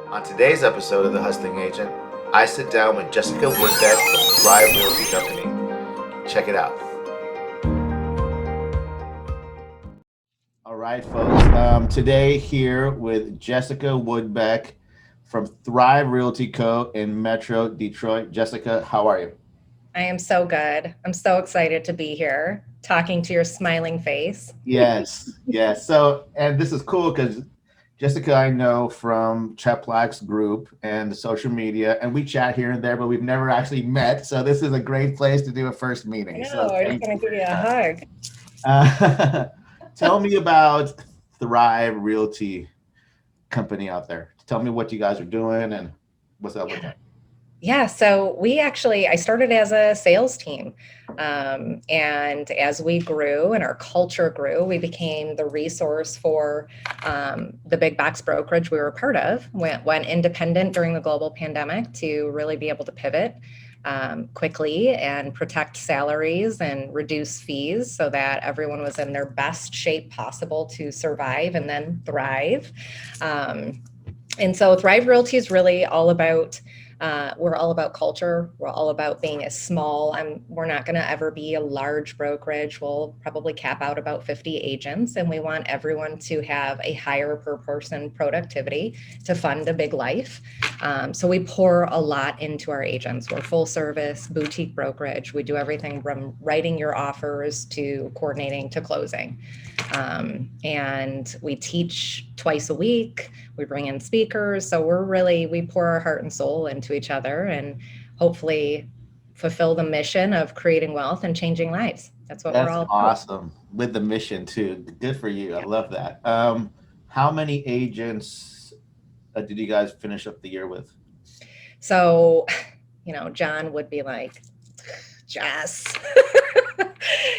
On today's episode of The Hustling Agent, I sit down with Jessica Woodbeck from Thrive Realty Company. Check it out. All right, folks. Today here with Jessica Woodbeck from Thrive Realty Co. in Metro Detroit. Jessica, how are you? I am so good. I'm so excited to be here talking to your smiling face. Yes, yes. And this is cool because Jessica, I know from Chet Black's group and the social media, and we chat here and there, but we've never actually met. So this is a great place to do a first I meeting. So know. I just thank want you to for give you your a time. hug. Tell me about Thrive Realty Company out there. Tell me what you guys are doing and what's that look Yeah. like. Yeah. So I started as a sales team. And as we grew and our culture grew, we became the resource for the big box brokerage we were a part of. Went independent during the global pandemic to really be able to pivot quickly and protect salaries and reduce fees so that everyone was in their best shape possible to survive and then thrive. Um, and so Thrive Realty is really all about we're all about culture. We're all about being as small. We're not going to ever be a large brokerage. We'll probably cap out about 50 agents, and we want everyone to have a higher per person productivity to fund a big life. So we pour a lot into our agents. We're full service boutique brokerage. We do everything from writing your offers to coordinating to closing. And we teach twice a week. We bring in speakers. So we pour our heart and soul into each other and hopefully fulfill the mission of creating wealth and changing lives. That's what we're That's all about. awesome. With the mission too. Good for you. I Yeah. love that. How many agents did you guys finish up the year with? So, John would be like, Jess.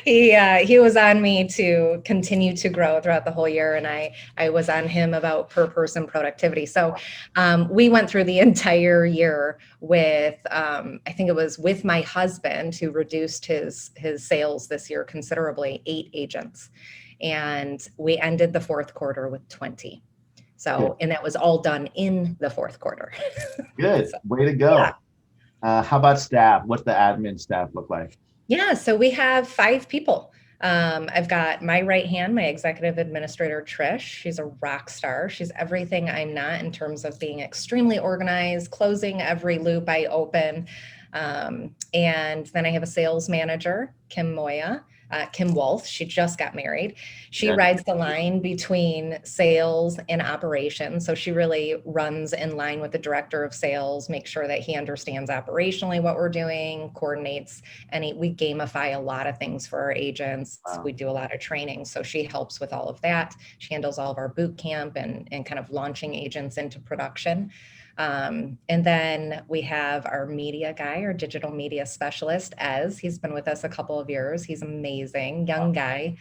He was on me to continue to grow throughout the whole year, and I was on him about per person productivity. So we went through the entire year with I think it was with my husband who reduced his sales this year considerably, 8 agents, and we ended the fourth quarter with 20. Good. So and that was all done in the fourth quarter. Good. So Way to yeah. go. How about staff? What's the admin staff look like? Yeah, so we have 5 people. I've got my right hand, my executive administrator, Trish. She's a rock star. She's everything I'm not in terms of being extremely organized, closing every loop I open. And then I have a sales manager, Kim Moya, Kim Wolf. She just got married. She rides the Congratulations. line between sales and operations. So she really runs in line with the director of sales, make sure that he understands operationally what we're doing, coordinates we gamify a lot of things for our agents. We Wow. do a lot of training. So she helps with all of that. She handles all of our boot camp and kind of launching agents into production. And then we have our media guy, our digital media specialist, Ez. He's been with us a couple of years. He's amazing, young guy,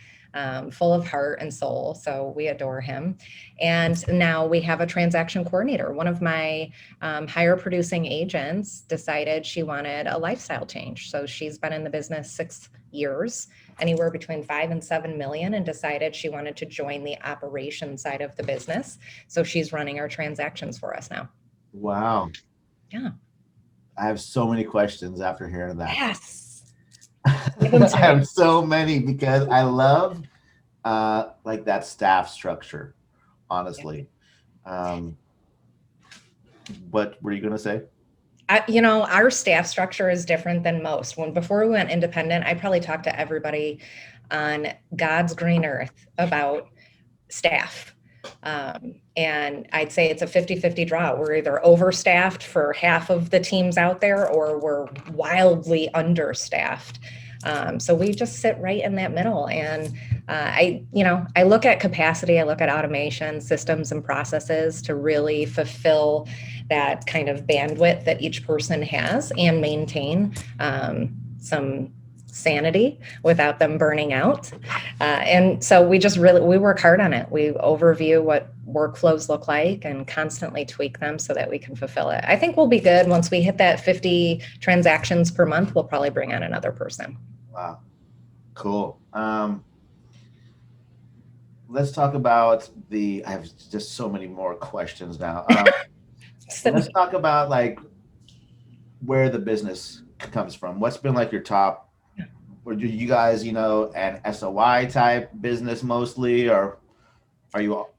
full of heart and soul. So we adore him. And now we have a transaction coordinator. One of my higher producing agents decided she wanted a lifestyle change. So she's been in the business 6 years, anywhere between 5 and 7 million, and decided she wanted to join the operation side of the business. So she's running our transactions for us now. Wow. Yeah. I have so many questions after hearing that. Yes. Give them I to have me. so many because I love like that staff structure, Yeah. honestly. Um, what were you gonna say? Our staff structure is different than most. When before we went independent, I probably talked to everybody on God's green earth about staff. And I'd say it's a 50-50 draw. We're either overstaffed for half of the teams out there or we're wildly understaffed. So we just sit right in that middle. And I look at capacity, I look at automation, systems, and processes to really fulfill that kind of bandwidth that each person has and maintain some sanity without them burning out. And so we work hard on it. We overview what workflows look like and constantly tweak them so that we can fulfill it. I think we'll be good once we hit that 50 transactions per month. We'll probably bring on another person. Wow, cool. Let's talk about the. I have just so many more questions now. And let's talk about like where the business comes from. What's been like your top, or do you guys, an SOI type business mostly, or are you all?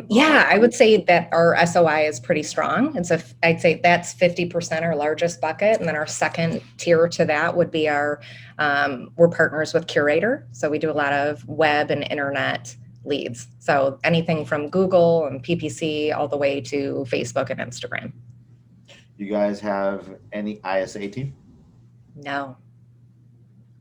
Yeah, I would say that our SOI is pretty strong. I'd say that's 50% our largest bucket. And then our second tier to that would be we're partners with Curator. So we do a lot of web and internet leads. So anything from Google and PPC all the way to Facebook and Instagram. You guys have any ISA team? No.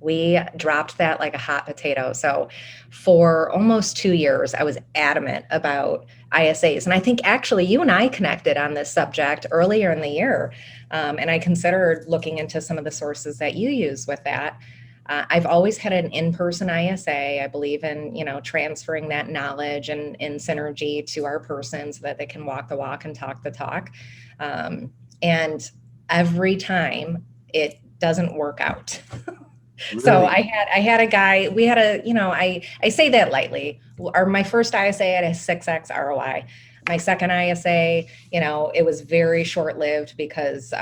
We dropped that like a hot potato. So for almost 2 years, I was adamant about ISAs. And I think actually you and I connected on this subject earlier in the year. And I considered looking into some of the sources that you use with that. I've always had an in-person ISA. I believe in, transferring that knowledge and in synergy to our person so that they can walk the walk and talk the talk. And every time it doesn't work out. Really? So I had a guy, we had I say that lightly. My first ISA had a 6x ROI. My second ISA, it was very short-lived because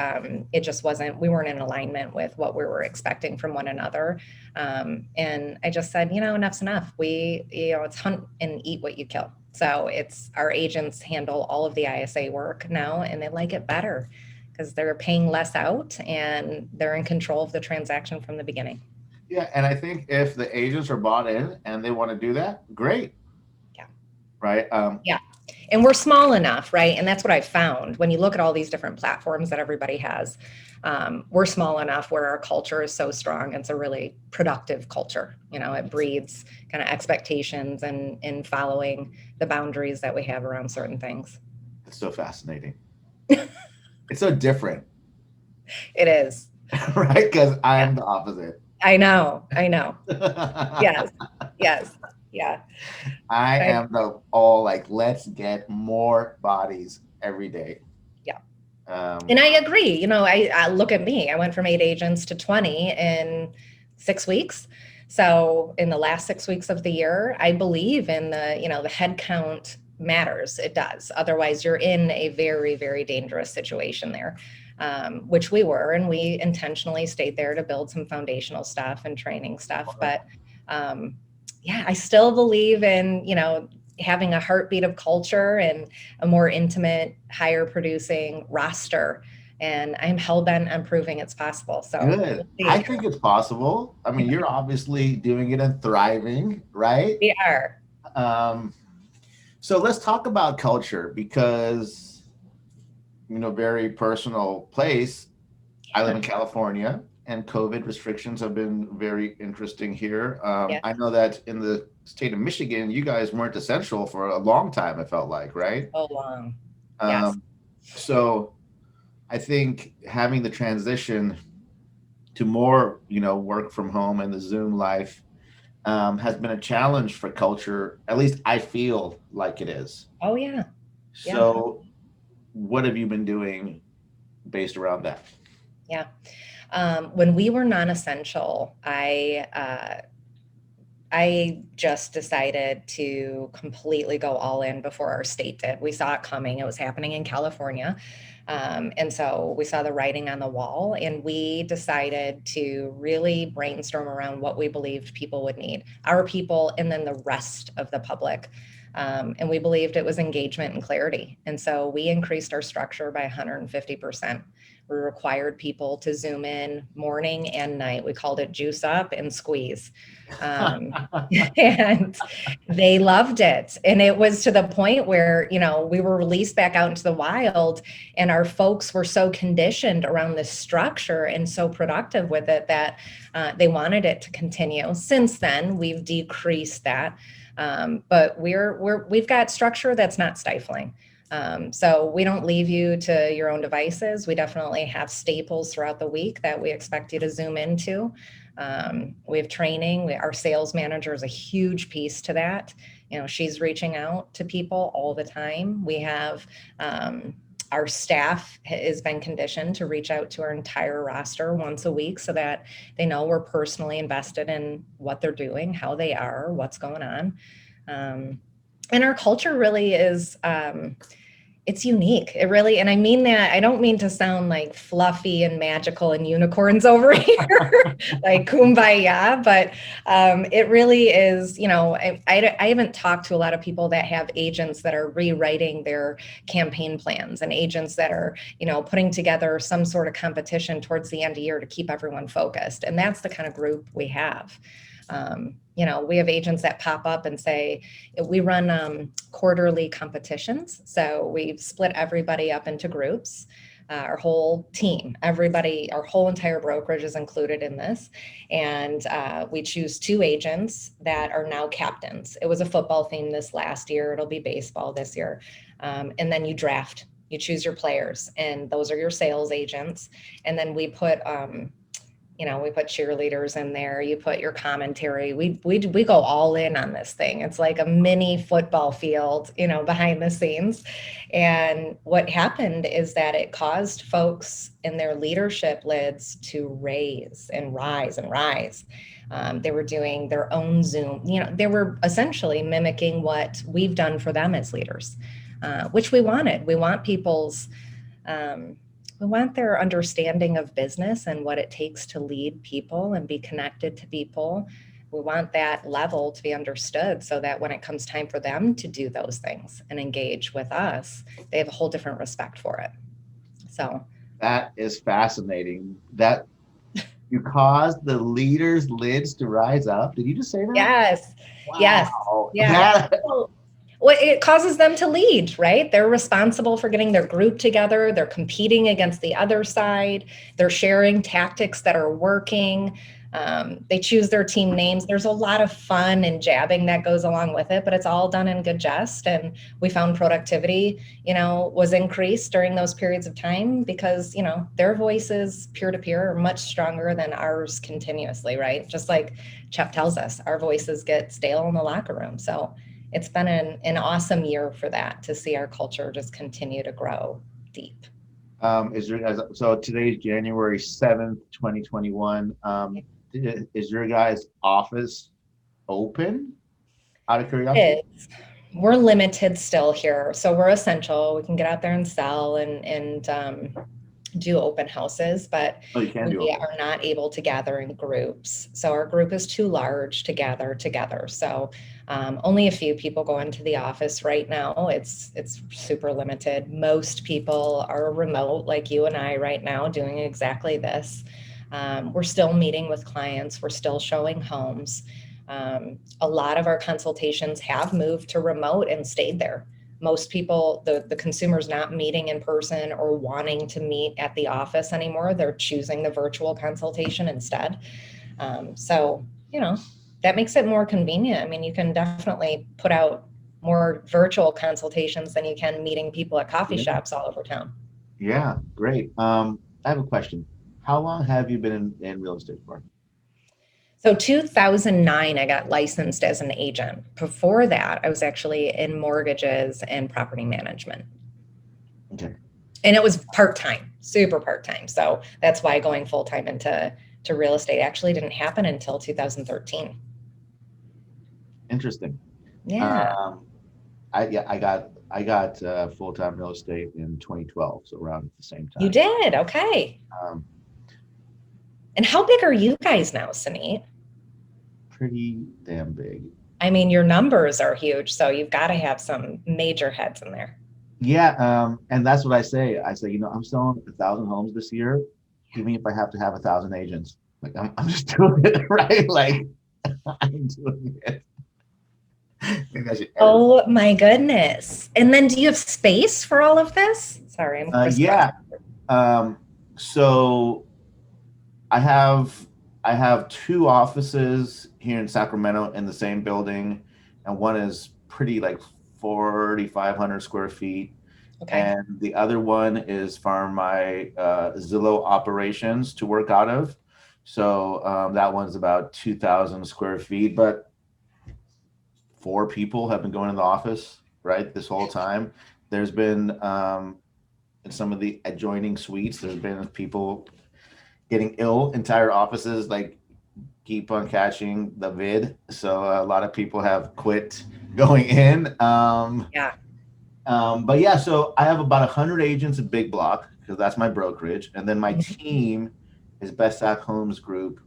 it just we weren't in alignment with what we were expecting from one another. And I just said, enough's enough. It's hunt and eat what you kill. So it's our agents handle all of the ISA work now, and they like it better because they're paying less out and they're in control of the transaction from the beginning. Yeah, and I think if the agents are bought in and they want to do that, great. Yeah. Right. Yeah. And we're small enough, right? And that's what I found when you look at all these different platforms that everybody has. We're small enough where our culture is so strong. It's a really productive culture. It breeds kind of expectations and following the boundaries that we have around certain things. It's so fascinating. It's so different. It is. Right? Because I'm the opposite. I know. Yes. Yeah. I am all like, let's get more bodies every day. Yeah. And I agree. I look at me. I went from 8 agents to 20 in 6 weeks. So in the last 6 weeks of the year, I believe in the head count matters. It does. Otherwise, you're in a very, very dangerous situation there, which we were. And we intentionally stayed there to build some foundational stuff and training stuff. But yeah, I still believe in, having a heartbeat of culture and a more intimate, higher producing roster. And I'm hell-bent on proving it's possible. So good. I think it's possible. I mean, you're obviously doing it and thriving, right? We are. So let's talk about culture because, very personal place. I live in California and COVID restrictions have been very interesting here. Yes. I know that in the state of Michigan, you guys weren't essential for a long time, it felt like, right? So long. Yes. So I think having the transition to more, work from home and the Zoom life has been a challenge for culture. At least I feel like it is. Oh, yeah. So what have you been doing based around that? Yeah. When we were non-essential, I just decided to completely go all in before our state did. We saw it coming. It was happening in California. And so we saw the writing on the wall and we decided to really brainstorm around what we believed people would need, our people, and then the rest of the public. And we believed it was engagement and clarity. And so we increased our structure by 150%. We required people to Zoom in morning and night. We called it juice up and squeeze. And they loved it. And it was to the point where, we were released back out into the wild and our folks were so conditioned around this structure and so productive with it that they wanted it to continue. Since then, we've decreased that. But we've got structure that's not stifling. So we don't leave you to your own devices. We definitely have staples throughout the week that we expect you to Zoom into. We have training. Our sales manager is a huge piece to that. She's reaching out to people all the time. We have our staff has been conditioned to reach out to our entire roster once a week so that they know we're personally invested in what they're doing, how they are, what's going on. And our culture really is, it's unique. It really, and I mean that, I don't mean to sound like fluffy and magical and unicorns over here, like kumbaya, but it really is, I haven't talked to a lot of people that have agents that are rewriting their campaign plans and agents that are, putting together some sort of competition towards the end of the year to keep everyone focused. And that's the kind of group we have. We have agents that pop up and say, we run quarterly competitions. So we've split everybody up into groups, our whole team, everybody, our whole entire brokerage is included in this. And we choose 2 agents that are now captains. It was a football theme this last year. It'll be baseball this year. And then you draft. You choose your players, and those are your sales agents. And then we put we put cheerleaders in there. You put your commentary. We go all in on this thing. It's like a mini football field, behind the scenes. And what happened is that it caused folks in their leadership lids to raise and rise and rise. They were doing their own Zoom. They were essentially mimicking what we've done for them as leaders, which we wanted. We want people's we want their understanding of business and what it takes to lead people and be connected to people. We want that level to be understood so that when it comes time for them to do those things and engage with us, they have a whole different respect for it. So that is fascinating. That you caused the leaders' lids to rise up. Did you just say that? Yes. Wow. Yes. Yeah. Well, it causes them to lead, right? They're responsible for getting their group together. They're competing against the other side. They're sharing tactics that are working. They choose their team names. There's a lot of fun and jabbing that goes along with it, but it's all done in good jest. And we found productivity, was increased during those periods of time because, their voices peer to peer are much stronger than ours continuously, right? Just like Chep tells us, our voices get stale in the locker room. So it's been an awesome year for that, to see our culture just continue to grow deep. So today's January 7th, 2021. Is your guys' office open? Out of curiosity? We're limited still here. So we're essential. We can get out there and sell and do open houses, but we are not able to gather in groups. So our group is too large to gather together. So only a few people go into the office right now. It's super limited. Most people are remote, like you and I right now, doing exactly this. We're still meeting with clients. We're still showing homes. A lot of our consultations have moved to remote and stayed there. Most people, the consumer's not meeting in person or wanting to meet at the office anymore. They're choosing the virtual consultation instead. So, that makes it more convenient. I mean, you can definitely put out more virtual consultations than you can meeting people at coffee shops all over town. Yeah, great. I have a question. How long have you been in real estate for? So 2009, I got licensed as an agent. Before that, I was actually in mortgages and property management. Okay. And it was part-time, super part-time. So that's why going full-time into real estate actually didn't happen until 2013. Interesting. Yeah. I got full-time real estate in 2012, so around the same time. You did? Okay. And how big are you guys now, Suneet? Pretty damn big. I mean, your numbers are huge, so you've got to have some major heads in there. Yeah, and that's what I say. I say, I'm selling 1,000 homes this year, even if I have to have 1,000 agents. Like I'm just doing it, right? Like I'm doing it. Oh my goodness! And then, do you have space for all of this? Sorry, I'm yeah. So I have 2 offices here in Sacramento in the same building, and one is pretty like 4,500 square feet. Okay. And the other one is for my Zillow operations to work out of. So that one's about 2,000 square feet, but 4 people have been going to the office, right, this whole time. There's been in some of the adjoining suites, there's been people getting ill, entire offices like keep on catching the vid. So a lot of people have quit going in. Yeah. But yeah, so I have about 100 agents at Big Block because that's my brokerage. And then my team is Best at Homes Group.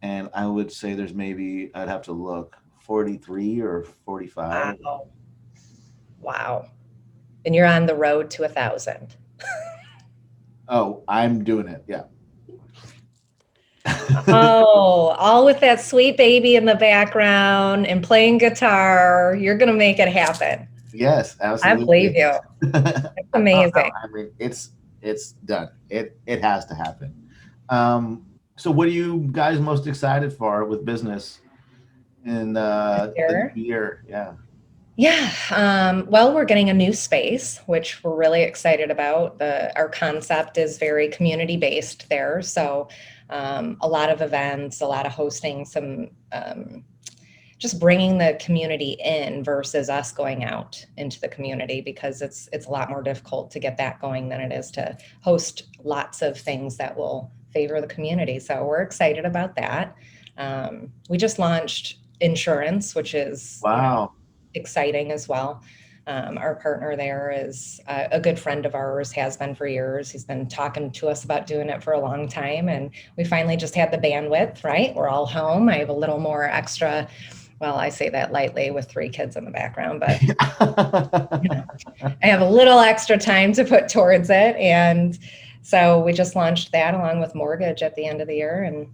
And I would say there's maybe, I'd have to look, 43 or 45. Wow. Wow. And you're on the road to 1,000. Oh, I'm doing it. Yeah. Oh, all with that sweet baby in the background and playing guitar. You're going to make it happen. Yes, I believe absolutely. you. It's amazing. I mean, it's done. It has to happen. So what are you guys most excited for with business in the Here. new year? Yeah. Yeah. Well, we're getting a new space, which we're really excited about. Our concept is very community based there. So a lot of events, a lot of hosting, some just bringing the community in versus us going out into the community, because it's a lot more difficult to get that going than it is to host lots of things that will favor the community. So we're excited about that. We just launched insurance, which is, Wow. exciting as well. Our partner there is a good friend of ours, has been for years. He's been talking to us about doing it for a long time. And we finally just had the bandwidth, right? We're all home. I have a little more extra. Well, I say that lightly with 3 kids in the background, but I have a little extra time to put towards it. And so we just launched that along with mortgage at the end of the year. And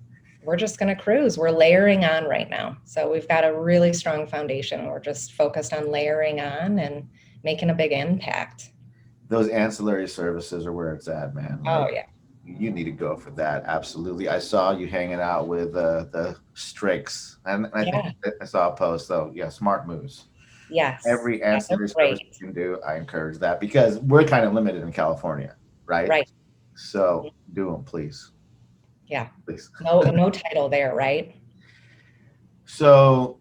we're just going to cruise. We're layering on right now. So we've got a really strong foundation. We're just focused on layering on and making a big impact. Those ancillary services are where it's at, man. Oh, Like yeah. you need to go for that. Absolutely. I saw you hanging out with the Strix, and I think Yeah. I saw a post. So yeah, smart moves. Yes. Every Yeah, they're ancillary service great. you can do, I encourage that because we're kind of limited in California, right? Right. So do them, please, Yeah. please. No title there, right? So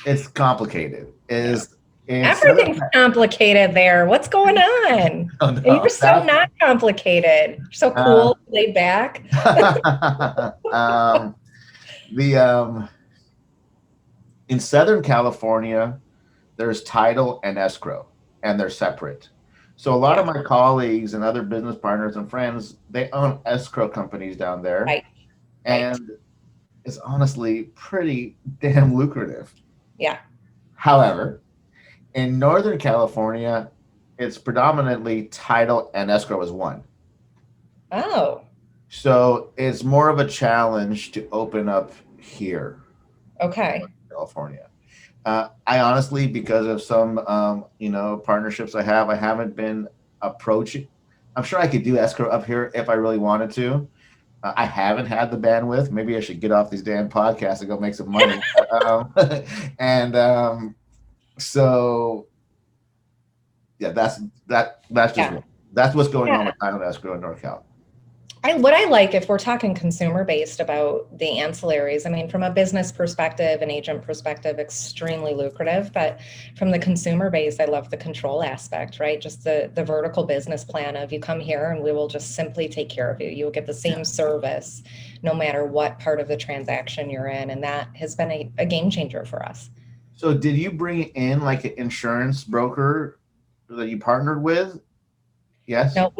it's complicated. Yeah. Is in Southern. Everything's complicated there. What's going on? And Oh you're no, so not complicated. You're so uh, cool, laid back. um, the in Southern California, there's title and escrow, and they're separate. So a lot Yeah. of my colleagues and other business partners and friends, they own escrow companies down there, Right. Right. and it's honestly pretty damn lucrative. Yeah. However, in Northern California, it's predominantly title and escrow is one. Oh, So it's more of a challenge to open up here in okay. Northern California. I honestly, because of some, partnerships I haven't been approaching. I'm sure I could do escrow up here if I really wanted to. I haven't had the bandwidth. Maybe I should get off these damn podcasts and go make some money. And so yeah, that's just Yeah. that's what's going on Yeah. with title escrow in NorCal. What I like, if we're talking consumer based about the ancillaries, I mean, from a business perspective, an agent perspective, extremely lucrative. But from the consumer base, I love the control aspect, right? Just the vertical business plan of you come here and we will just simply take care of you. You will get the Yeah. same service no matter what part of the transaction you're in. And that has been a game changer for us. So did you bring in like an insurance broker that you partnered with? Yes. No,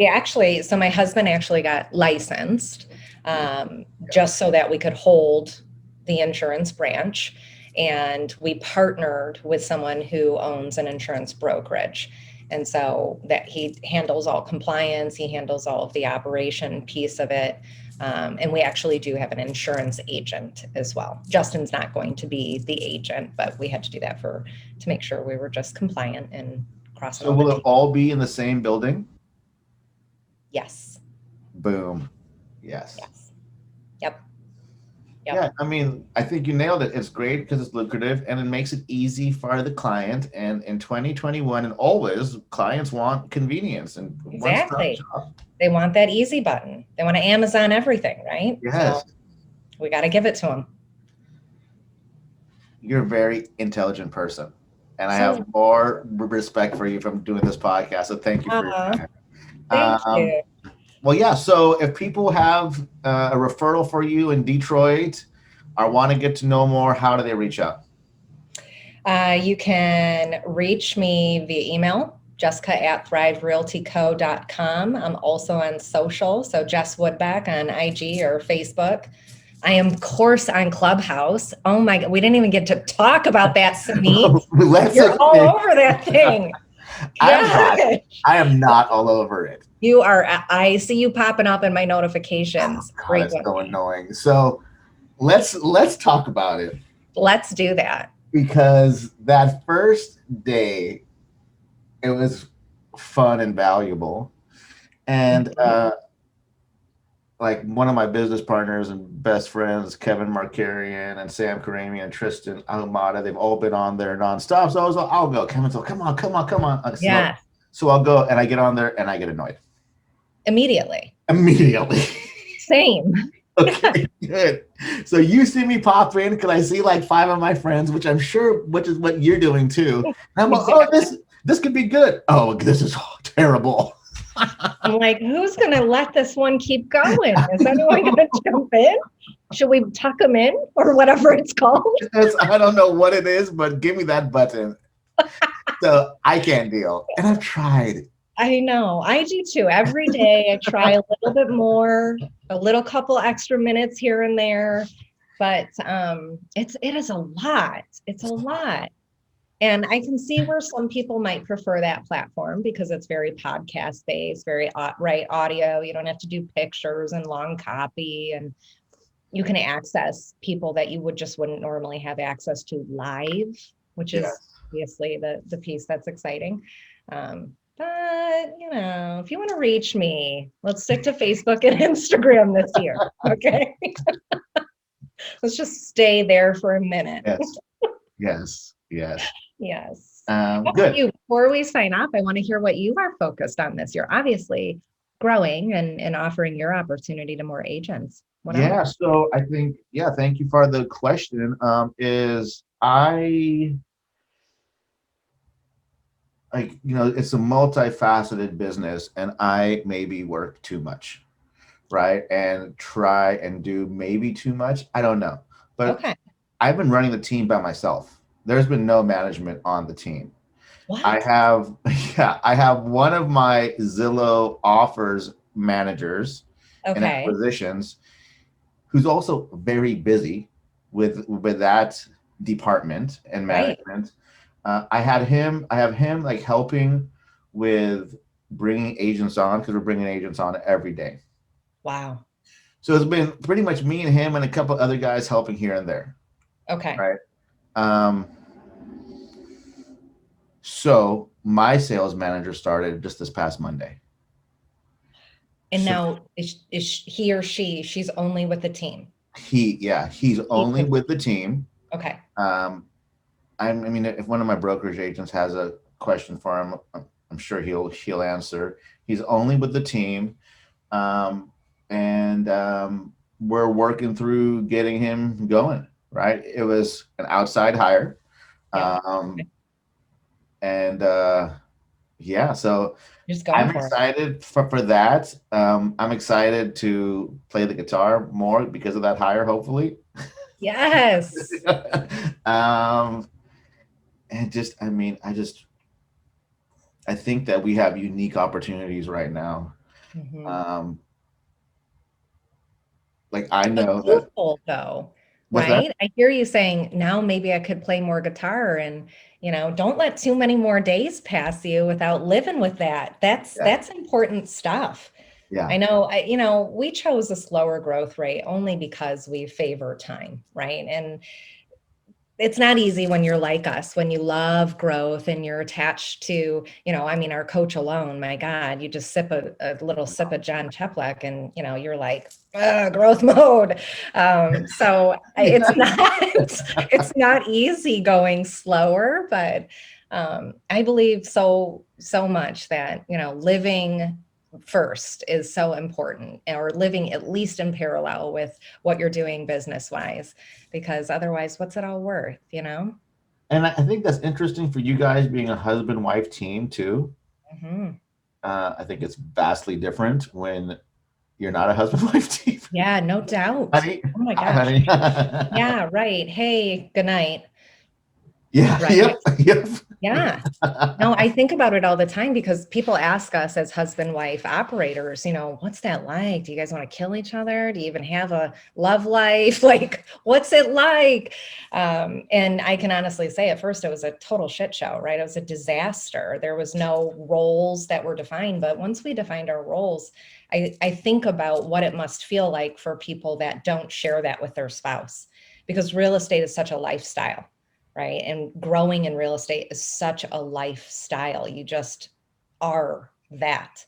so my husband actually got licensed Yeah. just so that we could hold the insurance branch. And we partnered with someone who owns an insurance brokerage. And so that he handles all compliance, he handles all of the operation piece of it. And we actually do have an insurance agent as well. Justin's not going to be the agent, but we had to do that to make sure we were just compliant and crossing So all the will it T's. all be in the same building? Yes. Boom. Yes. Yes. Yep. Yep. Yeah, I mean, I think you nailed it. It's great because it's lucrative and it makes it easy for the client. And in 2021 and always, clients want convenience and one-stop Exactly. shop. They want that easy button. They want to Amazon everything, right? Yes, So we got to give it to them. you're a very intelligent person, and I have So, more respect for you from doing this podcast. So thank you for your time. thank Um, you. well, yeah. So if people have a referral for you in Detroit or want to get to know more, how do they reach out? You can reach me via email Jessica at thriverealtyco.com. I'm also on social. So Jess Woodbeck on IG or Facebook. I am, of course, on Clubhouse. Oh my God. We didn't even get to talk about that, Suneet. You're all over that thing. I am not all over it. You are. I see you popping up in my notifications. Oh, God, it's so annoying. So let's talk about it. Let's do that. Because that first day, it was fun and valuable. And like one of my business partners and best friends, Kevin Markarian and Sam Karami and Tristan Ahumada, they've all been on there nonstop. So I was like, I'll go. Kevin's like, come on. Yeah. So I'll go, and I get on there and I get annoyed. Immediately. Same. Okay, good. So you see me pop in because I see like 5 of my friends, which I'm sure, which is what you're doing too. And I'm like, oh, this could be good. Oh, this is terrible. I'm like, who's going to let this one keep going? Is anyone going to jump in? Should we tuck them in or whatever it's called? I don't know what it is, but give me that button. So I can't deal. And I've tried. I know. I do too. Every day I try a little bit more, a little couple extra minutes here and there. But it is a lot. It's a lot. And I can see where some people might prefer that platform because it's very podcast based, very audio. You don't have to do pictures and long copy, and you can access people that you wouldn't normally have access to live, which is obviously the piece that's exciting. But if you want to reach me, let's stick to Facebook and Instagram this year. Okay. Let's just stay there for a minute. Yes. Good. Before we sign off, I want to hear what you are focused on this year. Obviously, growing and offering your opportunity to more agents. So I think, thank you for the question. It's a multifaceted business, and I maybe work too much, right? And try and do maybe too much. I don't know. But I've been running the team by myself. There's been no management on the team. What? I have one of my Zillow offers managers and acquisitions who's also very busy with that department and management. I have him like helping with bringing agents on because we're bringing agents on every day. Wow. So it's been pretty much me and him and a couple other guys helping here and there. Okay. Right. So my sales manager started just this past Monday. And now is he or she's only with the team? He's only with the team. Okay. If one of my brokerage agents has a question for him, I'm sure he'll answer. He's only with the team. And we're working through getting him going, right? It was an outside hire. So I'm excited for that. I'm excited to play the guitar more because of that hire, hopefully. Yes. I think that we have unique opportunities right now. Mm-hmm. I know that though, right? I hear you saying now maybe I could play more guitar, and don't let too many more days pass you without living with that. That's important stuff. Yeah. I know, we chose a slower growth rate only because we favor time, right? And it's not easy when you're like us, when you love growth and you're attached to, our coach alone, my God, you just sip a little sip of John Cheplack and, you're like, growth mode. So it's not easy going slower, but I believe so much that, living first is so important, or living at least in parallel with what you're doing business wise, because otherwise what's it all worth, And I think that's interesting for you guys being a husband-wife team too. Mm-hmm. I think it's vastly different when you're not a husband-wife team. Yeah, no doubt. Honey, oh my gosh. Yeah, right. Hey, good night. Yeah. Right. Yep. Yeah. No, I think about it all the time because people ask us as husband wife operators, what's that like? Do you guys want to kill each other? Do you even have a love life? Like, what's it like? And I can honestly say at first it was a total shit show, right? It was a disaster. There was no roles that were defined. But once we defined our roles, I think about what it must feel like for people that don't share that with their spouse, because real estate is such a lifestyle, right? And growing in real estate is such a lifestyle. You just are that.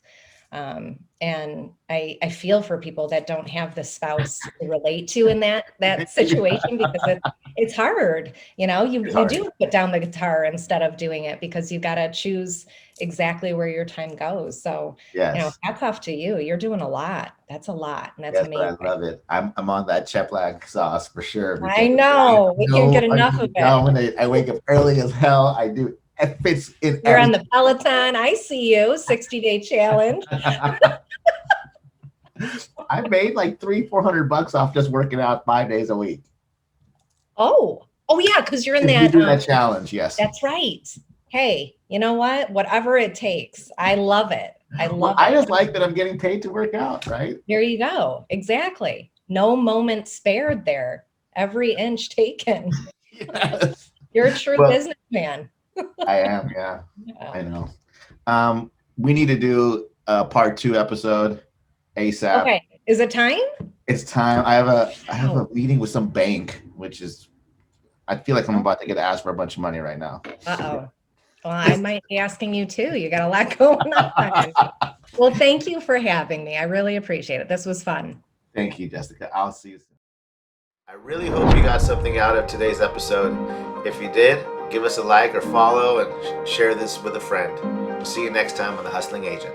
And I feel for people that don't have the spouse to relate to in that situation, because it's hard. It's You hard. do put down the guitar instead of doing it, because you got to choose exactly where your time goes. So, Yes. hats off to you. You're doing a lot. That's a lot, and that's Yes, but amazing. I love it. I'm on that Cheplac sauce for sure because I I know. We can't know get I enough of can it. dominate. I wake up early as hell. I do. It fits in You're on everything. the Peloton. I see you. 60-day challenge. I made like 300-400 bucks off just working out 5 days a week. Oh yeah, because you're in If you that. do that challenge, yes. That's right. Hey, you know what? Whatever it takes. I love it. I Well, love I it. just like that I'm getting paid to work out, right? There you go. Exactly. No moment spared there. Every inch taken. Yes. You're a true Well, businessman. I am. Yeah, Yeah. I know. We need to do a part 2 episode ASAP. Okay. Is it time? It's time. I have a Oh, meeting with some bank, which is I feel like I'm about to get asked for a bunch of money right now. uh-oh. Well, I might be asking you too. You got a lot going on. Well, thank you for having me. I really appreciate it. This was fun. Thank you, Jessica. I'll see you soon. I really hope you got something out of today's episode. If you did, give us a like or follow and share this with a friend. We'll see you next time on The Hustling Agent.